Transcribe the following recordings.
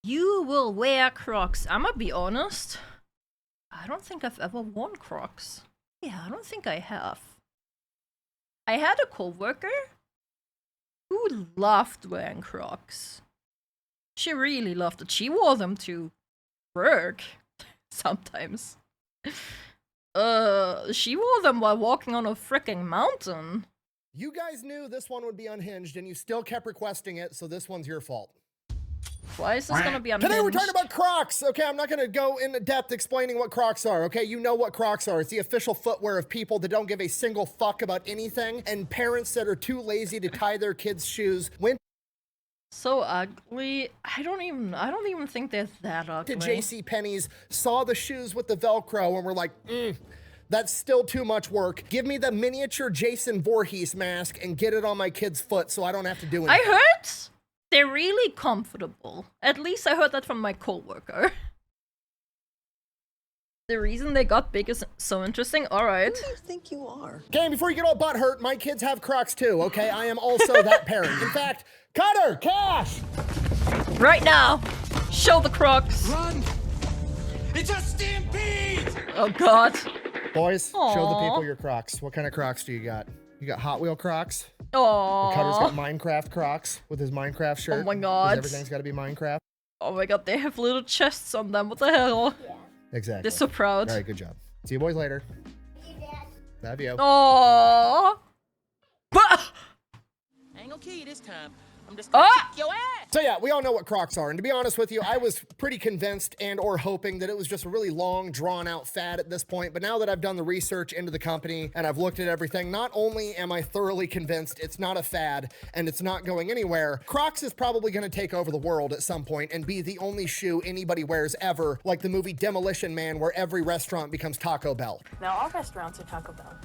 You will wear Crocs. I'ma be honest. I don't think I've ever worn Crocs. Yeah, I don't think I have. I had a coworker who loved wearing Crocs. She really loved it. She wore them to work sometimes. She wore them while walking on a freaking mountain. You guys knew this one would be unhinged and you still kept requesting it, so this one's your fault. Why is this gonna be unhinged? Today we're talking about Crocs. Okay, I'm not gonna go into depth explaining what Crocs are, okay? You know what Crocs are. It's the official footwear of people that don't give a single fuck about anything and parents that are too lazy to tie their kids' shoes. Went so ugly. I don't even think they're that ugly. to JCPenney's, saw the shoes with the Velcro and were like, that's still too much work. Give me the miniature Jason Voorhees mask and get it on my kid's foot so I don't have to do anything. I heard they're really comfortable. At least I heard that from my coworker. The reason they got big is so interesting. Alright. Who do you think you are? Okay, before you get all butthurt, my kids have Crocs too, okay? I am also that parent. In fact, Cutter, Cash! Right now! Show the Crocs! Run! It's a stampede! Oh god. Boys, show the Aw. people your Crocs. What kind of Crocs do you got? You got Hot Wheel Crocs? Aww. Cutter's got Minecraft Crocs with his Minecraft shirt. Oh my god. Everything's got to be Minecraft. Oh my god, they have little chests on them. What the hell? Exactly. They're so proud. All right, good job. See you boys later. Love you. Aww. Bah! I ain't gonna kill you this time. I'm just gonna kick your ass. So yeah, we all know what Crocs are, and to be honest with you, I was pretty convinced and or hoping that it was just a really long, drawn-out fad at this point, but now that I've done the research into the company and I've looked at everything, not only am I thoroughly convinced it's not a fad and it's not going anywhere, Crocs is probably going to take over the world at some point and be the only shoe anybody wears ever, like the movie Demolition Man, where every restaurant becomes Taco Bell. Now all restaurants are Taco Bell.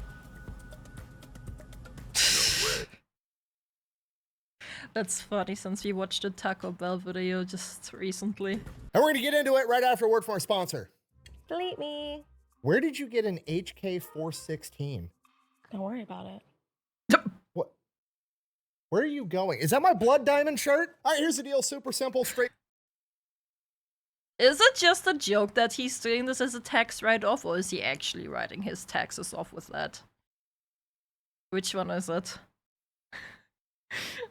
That's funny since we watched a Taco Bell video just recently. And we're going to get into it right after a word from our sponsor. Delete me. Where did you get an HK416? Don't worry about it. What? Where are you going? Is that my Blood Diamond shirt? All right, here's the deal. Super simple, straight. Is it just a joke that he's doing this as a tax write-off, or is he actually writing his taxes off with that? Which one is it?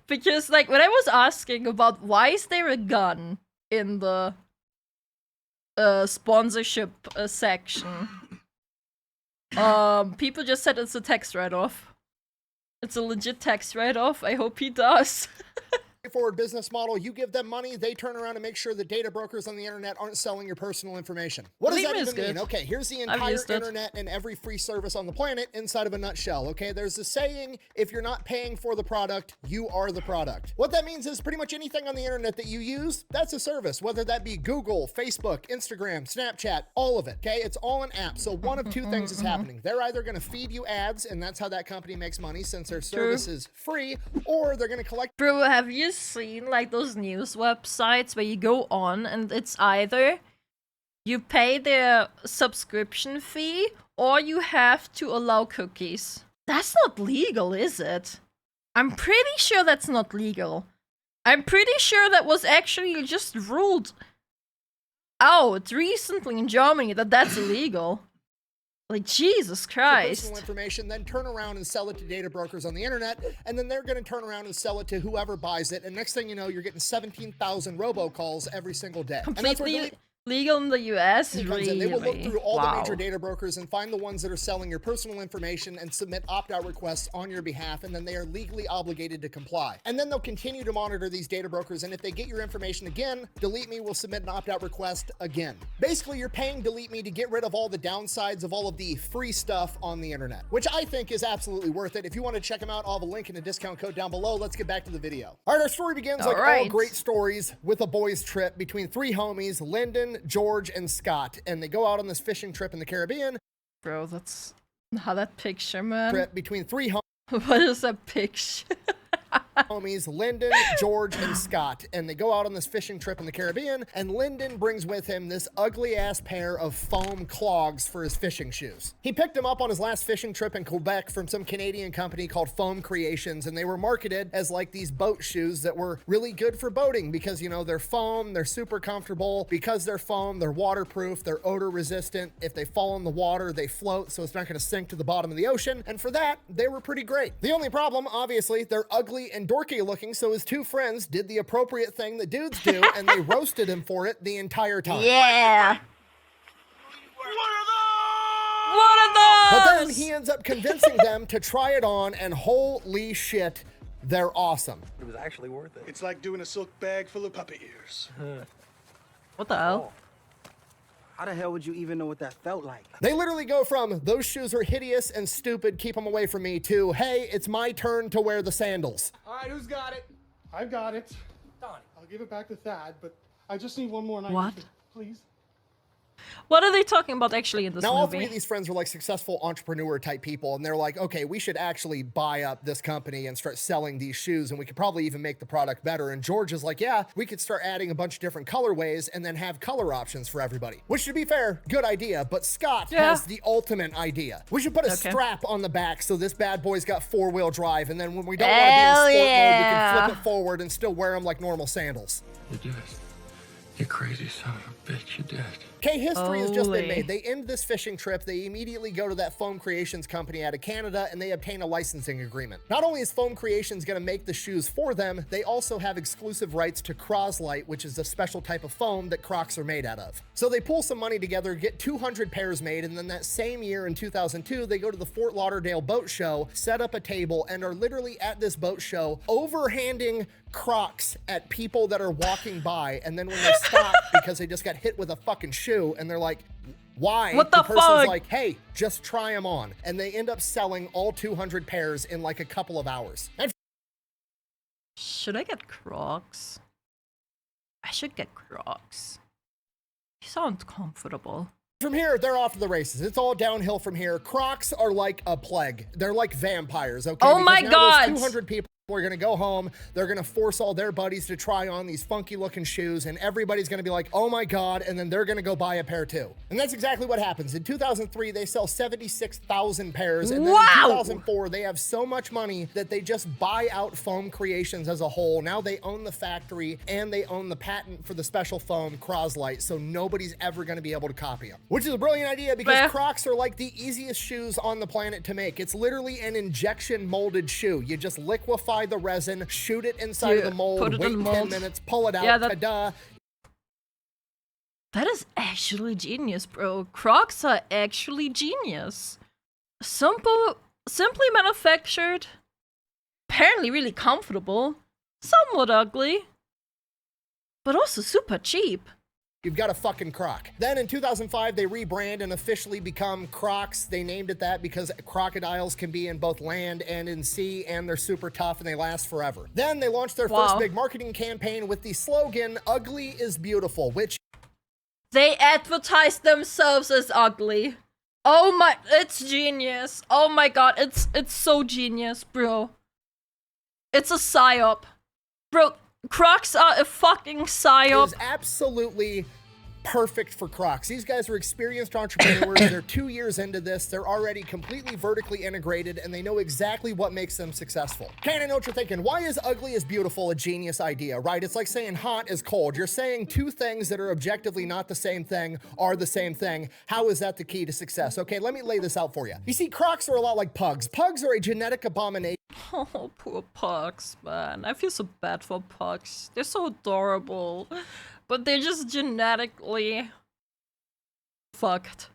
Because, like, when I was asking about why is there a gun in the sponsorship section, people just said it's a tax write-off. It's a legit tax write-off. I hope he does. Straightforward business model. You give them money, they turn around and make sure the data brokers on the internet aren't selling your personal information. What does that even mean? Okay, here's the entire internet and every free service on the planet inside of a nutshell, okay? There's a saying, if you're not paying for the product, you are the product. What that means is pretty much anything on the internet that you use, that's a service, whether that be Google, Facebook, Instagram, Snapchat, all of it, okay? It's all an app, so one of two things is happening. They're either gonna feed you ads, and that's how that company makes money since their service is free, or they're gonna collect— Bro, have you seen like those news websites where you go on and it's either you pay their subscription fee or you have to allow cookies? That's not legal, is it? I'm pretty sure that's not legal. I'm pretty sure that was actually just ruled out recently in Germany that that's illegal. Like, Jesus Christ. Personal information, then turn around and sell it to data brokers on the internet, and then they're going to turn around and sell it to whoever buys it, and next thing you know, you're getting 17,000 robocalls every single day. Completely legal in the US, really? They will look through all the major data brokers and find the ones that are selling your personal information and submit opt-out requests on your behalf, and then they are legally obligated to comply. And then they'll continue to monitor these data brokers, and if they get your information again, Delete Me will submit an opt-out request again. Basically, you're paying Delete Me to get rid of all the downsides of all of the free stuff on the internet, which I think is absolutely worth it. If you want to check them out, I'll have a link and a discount code down below. Let's get back to the video. All right, our story begins like all great stories with a boys' trip between three homies, Lyndon, George, and Scott, and they go out on this fishing trip in the Caribbean. Bro, that's how that picture, man. Trip between three homies. What is that picture? homies, Lyndon, George, and Scott, and they go out on this fishing trip in the Caribbean, and Lyndon brings with him this ugly-ass pair of foam clogs for his fishing shoes. He picked them up on his last fishing trip in Quebec from some Canadian company called Foam Creations, and they were marketed as like these boat shoes that were really good for boating because, you know, they're foam, they're super comfortable. Because they're foam, they're waterproof, they're odor resistant. If they fall in the water, they float, so it's not gonna sink to the bottom of the ocean, and for that, they were pretty great. The only problem, obviously, they're ugly and dorky looking, so his two friends did the appropriate thing that dudes do, and they roasted him for it the entire time. Yeah. What are But those? then he ends up convincing them to try it on, and holy shit, they're awesome. It was actually worth it. It's like doing a silk bag full of puppy ears. What the hell? How the hell would you even know what that felt like? They literally go from, those shoes are hideous and stupid, keep them away from me, to, hey, it's my turn to wear the sandals. All right, who's got it? I've got it. Donnie. I'll give it back to Thad, but I just need one more night. What? Please. What are they talking about actually in this Now, all movie? three of these friends are like successful entrepreneur type people, and they're like, okay, we should actually buy up this company and start selling these shoes, and we could probably even make the product better. And George is like, yeah, we could start adding a bunch of different colorways and then have color options for everybody. Which, to be fair, good idea, but Scott has the ultimate idea. We should put a strap on the back so this bad boy's got four-wheel drive, and then when we don't want to be in sport mode, we can flip it forward and still wear them like normal sandals. You did. You crazy son of a bitch, you did. Okay, history has just been Holy. made. They end this fishing trip, they immediately go to that Foam Creations company out of Canada, and they obtain a licensing agreement. Not only is Foam Creations gonna make the shoes for them, they also have exclusive rights to Croslite, which is a special type of foam that Crocs are made out of. So they pull some money together, get 200 pairs made, and then that same year in 2002, they go to the Fort Lauderdale Boat Show, set up a table, and are literally at this boat show overhanding Crocs at people that are walking by, and then when they stop because they just got hit with a fucking shoe, and they're like, why? What the person's fuck? like, hey, just try them on. And they end up selling all 200 pairs in like a couple of hours. And Should I get Crocs? I should get Crocs. They sound comfortable. from here, they're off to the races. It's all downhill from here. Crocs are like a plague. They're like vampires, okay? Oh Because my now God. those 200 people are gonna go home. They're gonna force all their buddies to try on these funky looking shoes, and everybody's gonna be like, oh my God, and then they're gonna go buy a pair too. And that's exactly what happens. In 2003, they sell 76,000 pairs, and then in 2004, they have so much money that they just buy out Foam Creations as a whole. Now they own the factory, and they own the patent for the special foam Croslite, so nobody's ever gonna be able to copy them. Which is a brilliant idea because Well- Crocs are like the easiest shoes on the planet to make. It's literally an injection molded shoe. You just liquefy the resin, shoot it inside of the mold, put it wait in the 10 mold. minutes, pull it out, Yeah, that- ta-da. That is actually genius, bro. Crocs are actually genius. Simply manufactured, apparently really comfortable, somewhat ugly, but also super cheap. You've got a fucking Croc. Then in 2005, they rebrand and officially become Crocs. They named it that because crocodiles can be in both land and in sea, and they're super tough and they last forever. Then they launched their first Wow. big marketing campaign with the slogan, "Ugly is beautiful," which They advertise themselves as ugly. Oh my, it's genius. Oh my God, it's so genius, bro. It's a psyop. Bro, Crocs are a fucking psyop. is absolutely perfect for Crocs. These guys are experienced entrepreneurs. They're 2 years into this. They're already completely vertically integrated, and they know exactly what makes them successful. Okay, I know what you're thinking. Why is ugly is beautiful a genius idea, right? It's like saying hot is cold. You're saying two things that are objectively not the same thing are the same thing. How is that the key to success? Okay, let me lay this out for you. You see, Crocs are a lot like pugs. Pugs are a genetic abomination. Oh, poor pugs, man. I feel so bad for pugs. They're so adorable, but they're just genetically fucked.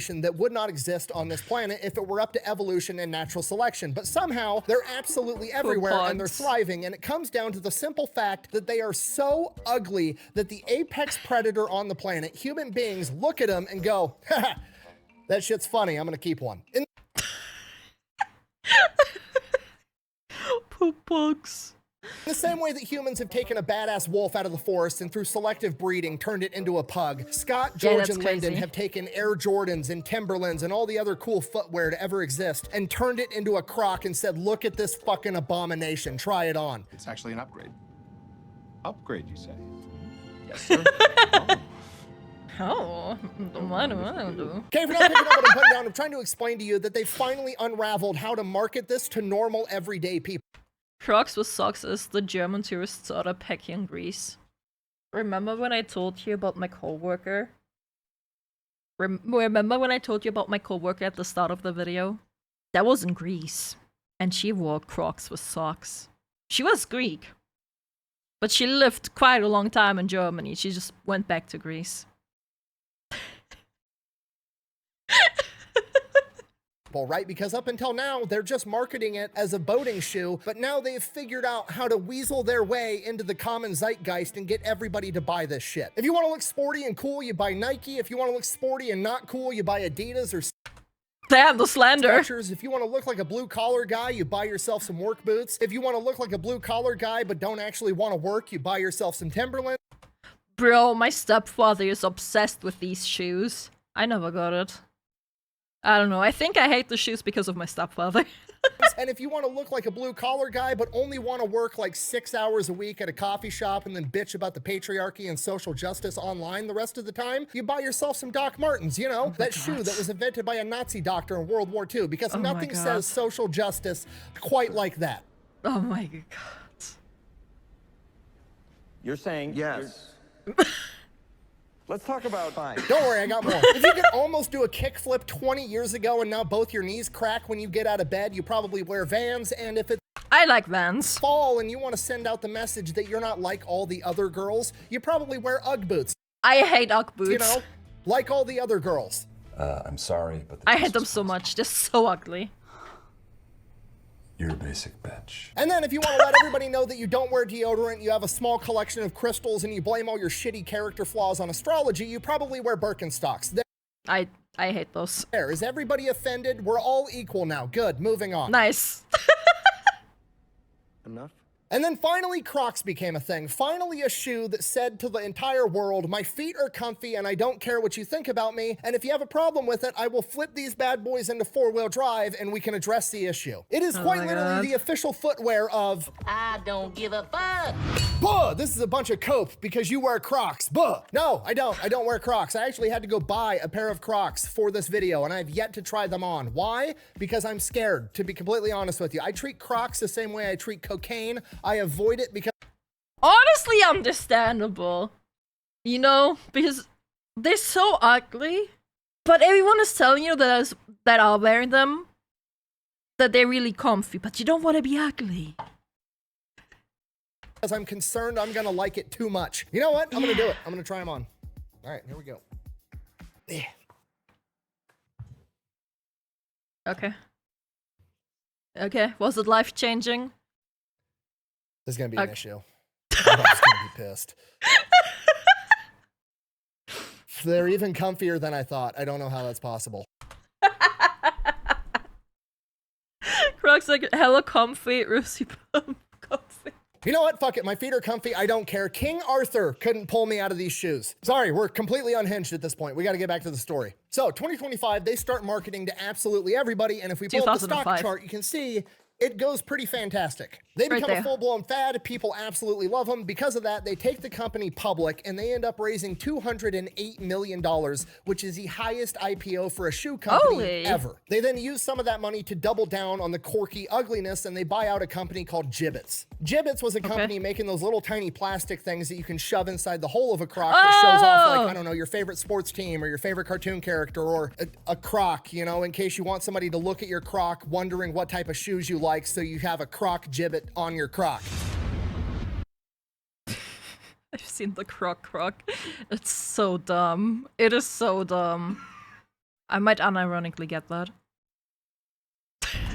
That would not exist on this planet if it were up to evolution and natural selection. But somehow, they're absolutely everywhere and they're pugs. thriving, and it comes down to the simple fact that they are so ugly that the apex predator on the planet, human beings, look at them and go, haha, that shit's funny, I'm gonna keep one. Poor pugs. The same way that humans have taken a badass wolf out of the forest and through selective breeding turned it into a pug, Scott, George, that's and Lyndon crazy. have taken Air Jordans and Timberlands and all the other cool footwear to ever exist and turned it into a Croc and said, look at this fucking abomination, try it on. It's actually an upgrade. Upgrade, you say? Yes, sir. Oh, what do I do? Okay, for now picking up what I'm putting down, I'm trying to explain to you that they finally unraveled how to market this to normal, everyday people. Crocs with socks is the German tourist soda packing in Greece. Remember when I told you about my coworker? Remember when I told you about my coworker at the start of the video? That was in Greece. And she wore Crocs with socks. She was Greek. But she lived quite a long time in Germany. She just went back to Greece. Right? Because up until now, they're just marketing it as a boating shoe, but now they've figured out how to weasel their way into the common zeitgeist and get everybody to buy this shit. If you want to look sporty and cool, you buy Nike. If you want to look sporty and not cool, you buy Adidas or Damn, the slander. Skechers. If you want to look like a blue-collar guy, you buy yourself some work boots. If you want to look like a blue-collar guy but don't actually want to work, you buy yourself some Timberlands. Bro, my stepfather is obsessed with these shoes. I never got it. I don't know, I think I hate the shoes because of my stepfather. And if you want to look like a blue-collar guy but only want to work like 6 hours a week at a coffee shop and then bitch about the patriarchy and social justice online the rest of the time, you buy yourself some Doc Martens, you know, that shoe that was invented by a Nazi doctor in World War II, because nothing says social justice quite like that. Oh my god. You're saying Yes. Let's talk about fine. Don't worry, I got more. If you could almost do a kickflip 20 years ago and now both your knees crack when you get out of bed, you probably wear Vans, and if it's I like Vans. fall and you want to send out the message that you're not like all the other girls, you probably wear Ugg boots. I hate Ugg boots. You know, like all the other girls. I'm sorry, but I hate them so much. They're so ugly. you're a basic bitch. And then if you want to let everybody know that you don't wear deodorant, you have a small collection of crystals, and you blame all your shitty character flaws on astrology, you probably wear Birkenstocks. I hate those. There, is everybody offended? We're all equal now. Good, moving on. Nice. Enough? And then finally, Crocs became a thing. Finally, a shoe that said to the entire world, my feet are comfy and I don't care what you think about me. And if you have a problem with it, I will flip these bad boys into four-wheel drive and we can address the issue. It is quite literally the official footwear of... I don't give a fuck. Buh, this is a bunch of cope because you wear Crocs. Buh. No, I don't. I don't wear Crocs. I actually had to go buy a pair of Crocs for this video and I've yet to try them on. Why? Because I'm scared, to be completely honest with you. I treat Crocs the same way I treat cocaine. I avoid it because... Honestly, understandable. You know, because they're so ugly. But everyone is telling you that are wearing them that they're really comfy, but you don't want to be ugly. Because I'm concerned I'm gonna like it too much. You know what? I'm gonna do it. I'm gonna try them on. All right, here we go. Yeah. Okay. Okay, was it life-changing? This is gonna be an issue. I'm just gonna be pissed. They're even comfier than I thought. I don't know how that's possible. Crocs like hella comfy, Rosie Plum comfy. You know what? Fuck it. My feet are comfy. I don't care. King Arthur couldn't pull me out of these shoes. Sorry, we're completely unhinged at this point. We got to get back to the story. So 2025, they start marketing to absolutely everybody. And if we pull up the stock chart, you can see it goes pretty fantastic. They become a full-blown fad. People absolutely love them. Because of that, they take the company public and they end up raising $208 million, which is the highest IPO for a shoe company ever. They then use some of that money to double down on the quirky ugliness and they buy out a company called Jibbitz. Jibbitz was a company making those little tiny plastic things that you can shove inside the hole of a Croc that shows off, like, I don't know, your favorite sports team or your favorite cartoon character or a Croc, you know, in case you want somebody to look at your Croc wondering what type of shoes you like, so you have a Croc Jibbit on your Croc. I've seen the Croc. It's so dumb. It is so dumb. I might unironically get that.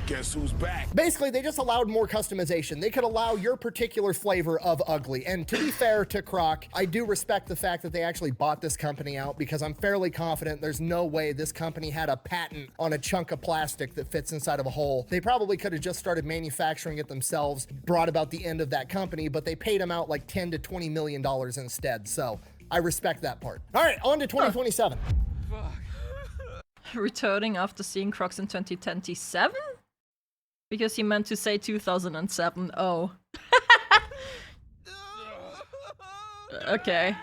Guess who's back? Basically, they just allowed more customization. They could allow your particular flavor of ugly. And to be fair to Croc, I do respect the fact that they actually bought this company out, because I'm fairly confident there's no way this company had a patent on a chunk of plastic that fits inside of a hole. They probably could have just started manufacturing it themselves, brought about the end of that company, but they paid them out like $10 to $20 million instead. So I respect that part. All right, on to 2027. Returning after seeing Crocs in 2027? Because he meant to say 2007. Oh. Okay.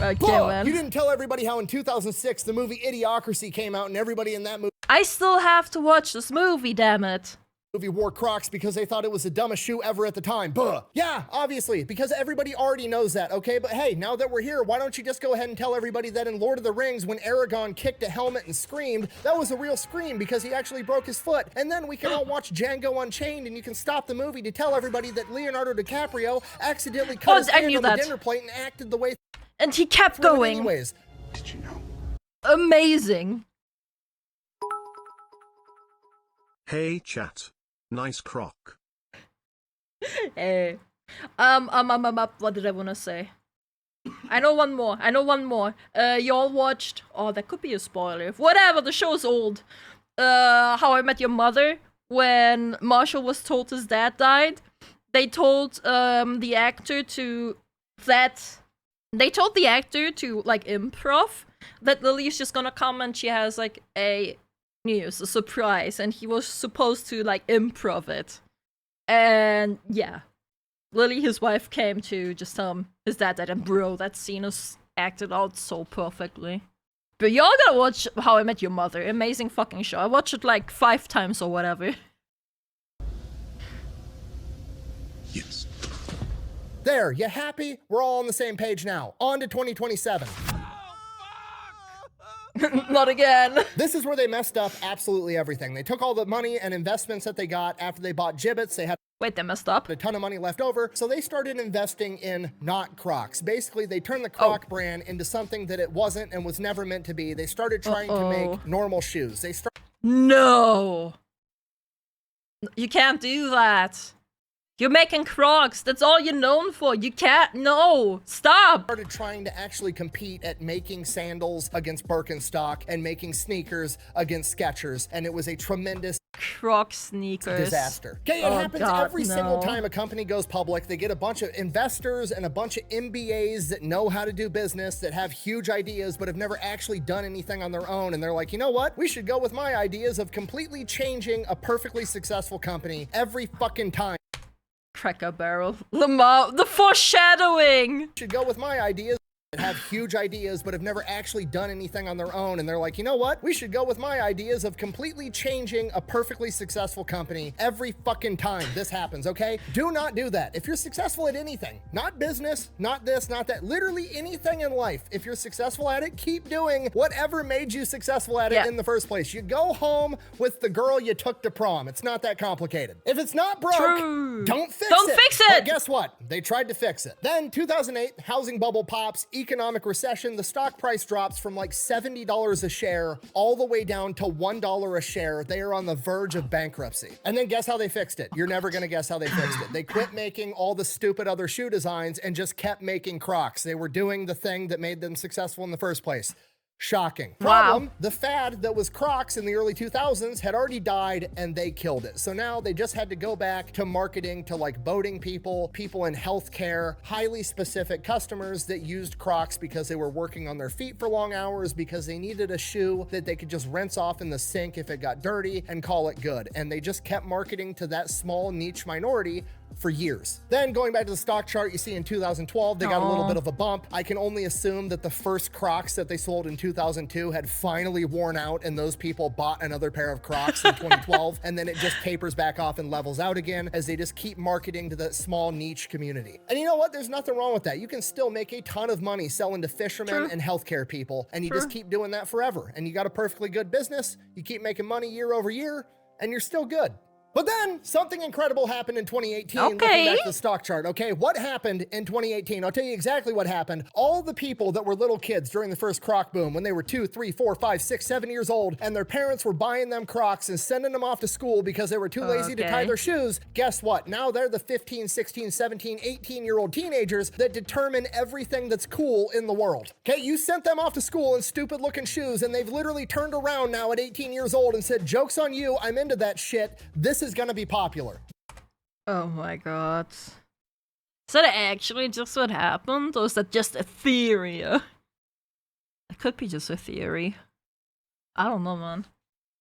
Okay, man. You didn't tell everybody how in 2006 the movie Idiocracy came out and everybody in that I still have to watch this movie, damn it. movie wore Crocs because they thought it was the dumbest shoe ever at the time. Buh. Yeah, obviously, because everybody already knows that, okay? But hey, now that we're here, why don't you just go ahead and tell everybody that in Lord of the Rings, when Aragorn kicked a helmet and screamed, that was a real scream because he actually broke his foot. And then we can all watch Django Unchained and you can stop the movie to tell everybody that Leonardo DiCaprio accidentally cut his hand on the dinner plate and acted the way. And he kept going. Anyways. Did you know? Amazing. Hey chat. Nice croc. Hey. What did I wanna say? I know one more. Y'all watched, oh, that could be a spoiler. Whatever, the show's old. How I Met Your Mother, when Marshall was told his dad died, they told the actor to like improv that Lily's just gonna come and she has like a surprise, and he was supposed to like improv it. And yeah, Lily, his wife, came to just tell him his dad died, and bro, that scene is acted out so perfectly. But y'all gotta watch How I Met Your Mother. Amazing fucking show. I watched it like 5 times or whatever. Yes. There, you happy? We're all on the same page now. On to 2027. Not again. This is where they messed up absolutely everything. They took all the money and investments that they got after they bought Gibbets. They had they messed up? A ton of money left over, so they started investing in not Crocs. Basically, they turned the Croc brand into something that it wasn't and was never meant to be. They started trying to make normal shoes. No. You can't do that. You're making Crocs. That's all you're known for. You can't. No. Stop. Started trying to actually compete at making sandals against Birkenstock and making sneakers against Skechers, and it was a tremendous Croc sneakers disaster. Okay, it happens every single time a company goes public. They get a bunch of investors and a bunch of MBAs that know how to do business, that have huge ideas but have never actually done anything on their own, and they're like, you know what? We should go with my ideas of completely changing a perfectly successful company every fucking time. Cracker Barrel. Lamar, the foreshadowing! Should go with my ideas that have huge ideas but have never actually done anything on their own, and they're like, you know what? We should go with my ideas of completely changing a perfectly successful company every fucking time this happens, okay? Do not do that. If you're successful at anything, not business, not this, not that, literally anything in life, if you're successful at it, keep doing whatever made you successful at it in the first place. You go home with the girl you took to prom. It's not that complicated. If it's not broke, don't fix it. But guess what? They tried to fix it. Then 2008, housing bubble pops, economic recession, the stock price drops from like $70 a share all the way down to $1 a share. They are on the verge of bankruptcy. And then guess how they fixed it? You're never gonna guess how they fixed it. They quit making all the stupid other shoe designs and just kept making Crocs. They were doing the thing that made them successful in the first place. Shocking. Problem, the fad that was Crocs in the early 2000s had already died and they killed it. So now they just had to go back to marketing to like boating people, people in healthcare, highly specific customers that used Crocs because they were working on their feet for long hours, because they needed a shoe that they could just rinse off in the sink if it got dirty and call it good. And they just kept marketing to that small niche minority for years. Then going back to the stock chart, you see in 2012, they got a little bit of a bump. I can only assume that the first Crocs that they sold in 2002 had finally worn out and those people bought another pair of Crocs in 2012. And then it just tapers back off and levels out again as they just keep marketing to that small niche community. And you know what? There's nothing wrong with that. You can still make a ton of money selling to fishermen and healthcare people. And you just keep doing that forever. And you got a perfectly good business. You keep making money year over year and you're still good. But then something incredible happened in 2018. Okay. Looking back to the stock chart. Okay, what happened in 2018? I'll tell you exactly what happened. All the people that were little kids during the first Croc boom, when they were 2, 3, 4, 5, 6, 7 years old, and their parents were buying them Crocs and sending them off to school because they were too lazy to tie their shoes. Guess what? Now they're the 15, 16, 17, 18-year-old teenagers that determine everything that's cool in the world. Okay, you sent them off to school in stupid-looking shoes, and they've literally turned around now at 18 years old and said, "Joke's on you, I'm into that shit. This is gonna be popular." Oh my god. Is that actually just what happened? Or is that just a theory? It could be just a theory. I don't know, man.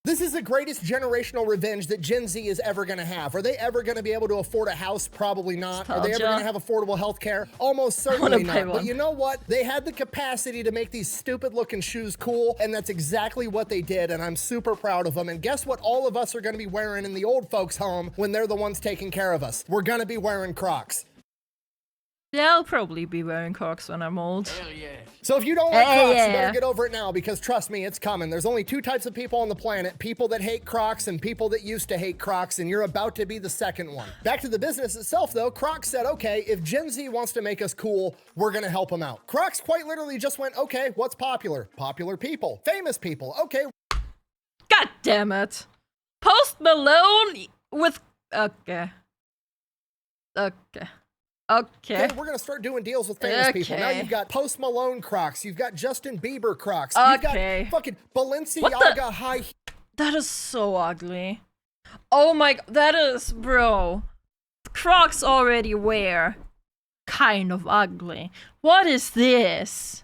This is the greatest generational revenge that Gen Z is ever going to have. Are they ever going to be able to afford a house? Probably not. Are they ever going to have affordable health care? Almost certainly not. But you know what? They had the capacity to make these stupid looking shoes cool, and that's exactly what they did, and I'm super proud of them. And guess what all of us are going to be wearing in the old folks' home when they're the ones taking care of us? We're going to be wearing Crocs. Yeah, I'll probably be wearing Crocs when I'm old. Hell yeah. So if you don't like Crocs, you better get over it now, because trust me, it's coming. There's only 2 types of people on the planet: people that hate Crocs and people that used to hate Crocs, and you're about to be the second one. Back to the business itself though, Crocs said, okay, if Gen Z wants to make us cool, we're gonna help them out. Crocs quite literally just went, okay, what's popular? Popular people, famous people, okay. God damn it. Post Malone with... Okay. Okay. We're gonna start doing deals with famous people. Now you've got Post Malone Crocs, you've got Justin Bieber Crocs, you've got fucking Balenciaga high. That is so ugly. Oh my, that is, bro. Crocs already wear kind of ugly. What is this?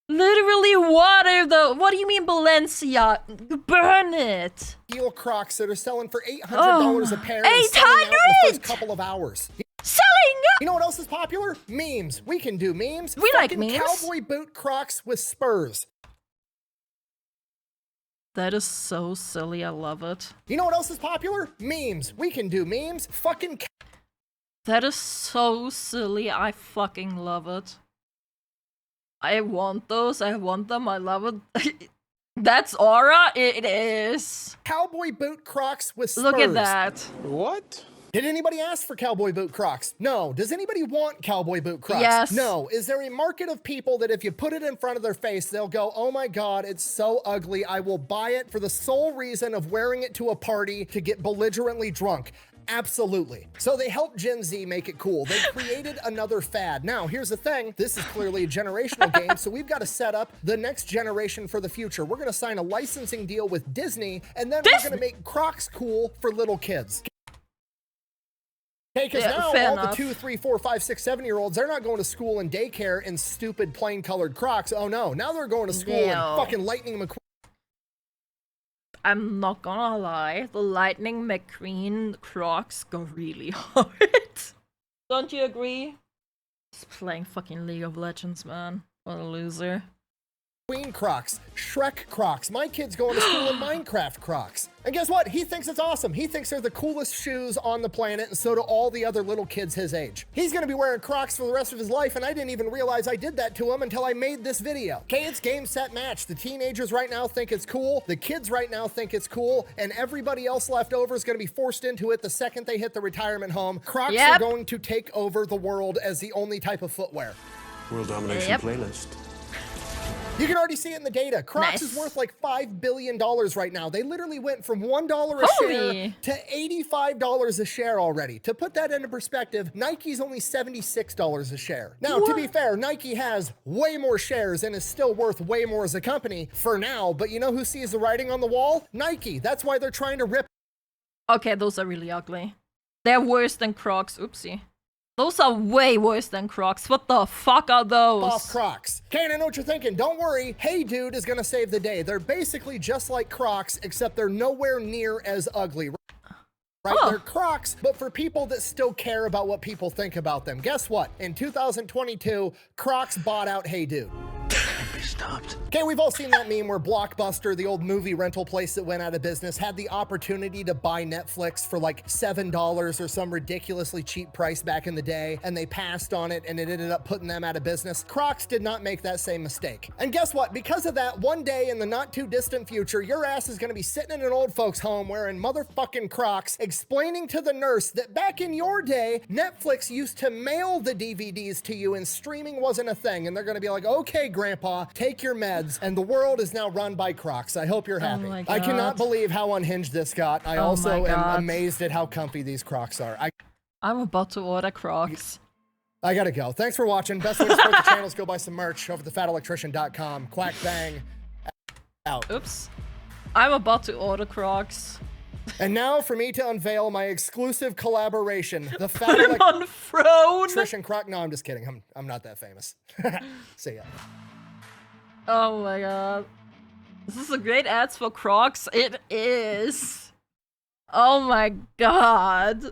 Literally, what do you mean Balenciaga? Burn it. Heel Crocs that are selling for $800 a pair. 800! And selling out in the first couple of hours. Selling! You know what else is popular? Memes. We can do memes. We like memes. Cowboy boot Crocs with spurs. That is so silly. I love it. You know what else is popular? Memes. We can do memes. Fucking. That is so silly. I fucking love it. I want those. I want them. I love it. That's Aura. It is. Cowboy boot Crocs with spurs. Look at that. What? Did anybody ask for cowboy boot Crocs? No. Does anybody want cowboy boot Crocs? Yes. No. Is there a market of people that if you put it in front of their face, they'll go, oh my God, it's so ugly. I will buy it for the sole reason of wearing it to a party to get belligerently drunk? Absolutely. So they helped Gen Z make it cool. They created another fad. Now, here's the thing. This is clearly a generational game, so we've got to set up the next generation for the future. We're going to sign a licensing deal with Disney, and then we're going to make Crocs cool for little kids. Okay, because now all the 2, 3, 4, 5, 6, 7-year-olds, they're not going to school and daycare in stupid plain-colored Crocs. Oh no, now they're going to school in fucking Lightning McQueen. I'm not gonna lie, the Lightning McQueen Crocs go really hard. Don't you agree? Just playing fucking League of Legends, man. What a loser. Queen Crocs, Shrek Crocs. My kid's going to school in Minecraft Crocs. And guess what? He thinks it's awesome. He thinks they're the coolest shoes on the planet, and so do all the other little kids his age. He's gonna be wearing Crocs for the rest of his life, and I didn't even realize I did that to him until I made this video. Okay, it's game, set, match. The teenagers right now think it's cool, the kids right now think it's cool, and everybody else left over is gonna be forced into it the second they hit the retirement home. Crocs are going to take over the world as the only type of footwear. World domination playlist. You can already see it in the data. Crocs is worth like $5 billion right now. They literally went from $1 a share to $85 a share already. To put that into perspective, Nike's only $76 a share. Now, to be fair, Nike has way more shares and is still worth way more as a company for now, but you know who sees the writing on the wall? Nike. That's why they're trying to rip. Okay, those are really ugly. They're worse than Crocs. Oopsie. Those are way worse than Crocs. What the fuck are those? Off Crocs. Okay, and I know what you're thinking. Don't worry. Hey Dude is gonna save the day. They're basically just like Crocs, except they're nowhere near as ugly. Right? They're Crocs, but for people that still care about what people think about them. Guess what? In 2022, Crocs bought out Hey Dude. stopped. Okay, we've all seen that meme where Blockbuster, the old movie rental place that went out of business, had the opportunity to buy Netflix for like $7 or some ridiculously cheap price back in the day, and they passed on it and it ended up putting them out of business. Crocs did not make that same mistake. And guess what? Because of that, one day in the not too distant future, your ass is gonna be sitting in an old folks home wearing motherfucking Crocs, explaining to the nurse that back in your day, Netflix used to mail the DVDs to you and streaming wasn't a thing. And they're gonna be like, okay, grandpa, take your meds. And the world is now run by Crocs. I hope you're happy. my I cannot God. believe how unhinged this got. I Oh also my am God. amazed at how comfy these Crocs are. I'm about to order Crocs. I gotta go. Thanks for watching. Best way to support the channel is go buy some merch over at thefatelectrician.com. Quack bang. Out. Oops. I'm about to order Crocs. And now for me to unveil my exclusive collaboration, the Put him on throne. Electrician Croc. No, I'm just kidding. I'm not that famous. See ya. Oh my god. This is a great ads for Crocs. It is. Oh my god.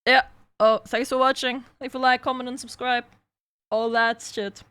Yeah. Oh, thanks for watching. Leave a like, comment, and subscribe. All that shit.